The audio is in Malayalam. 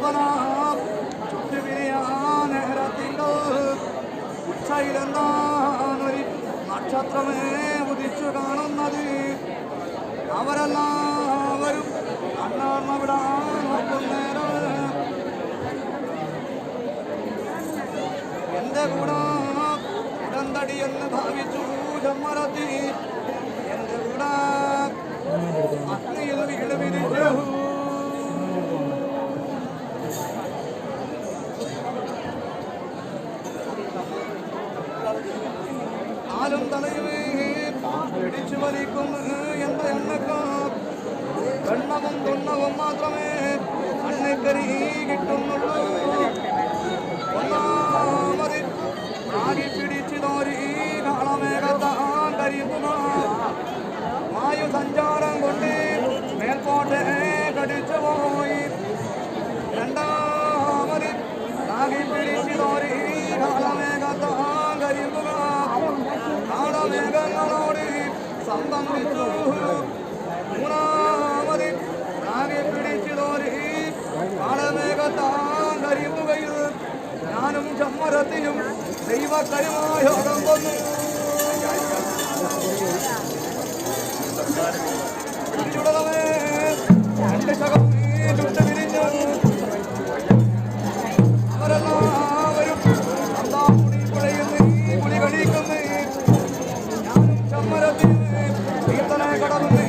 കൽപ്പന ചുറ്റുപിരിയാൻ നേരത്തിങ്കൾ ഉച്ചയിലെന്താനൊരു നക്ഷത്രമേ ഉദിച്ചു കാണുന്നത്. അവരെല്ലാവരും കണ്ണാർമ വിടാൻ നോക്കുന്നേരം എന്റെ കൂടെ ഉടന്തടി എന്ന് ഭാവിച്ചു ചെമ്മരത്തി. എന്റെ കൂടെ അഗ്നിയിൽ വീട് വിരിച്ചു. കാലും തലയുമേ പിടിച്ചു വലിക്കും എന്റെ എണ്ണക്കാർ. എണ്ണവും തൊണ്ണവും മാത്രമേ അണ്ണക്കരി കിട്ടുന്നുള്ളൂ. ഒന്നാമത് ആകി പിടിച്ചു തോരി കാളമേഘത്താൻ കരിയുക. വായു സഞ്ചാരം കൊണ്ട് മേൽപോട്ടെ കടിച്ചു പോയി. രണ്ടാമത് ആകി പിടിച്ചു തോരി കാളമേഘത്താൻ കരിയുക. കാളമേഘങ്ങളോട് സംബന്ധിച്ചു. മൂന്നാമത് ആകെ പിടിച്ചു തോരി കാളമേഘത്താൻ കരിയുകയിൽ ഞാനും ചമ്മരത്തിനും ദൈവകരമായ അടങ്ങുന്നു. ചുടലമേ എന്റെ ശകം ചുട്ടു വിരിഞ്ഞു. അവരെല്ലാവരും അന്താ മുടി കുഴയുന്നു, കുളി കഴിക്കുന്നു. ഞാനും ചമ്മരത്തിന് കീർത്തന കടന്നു.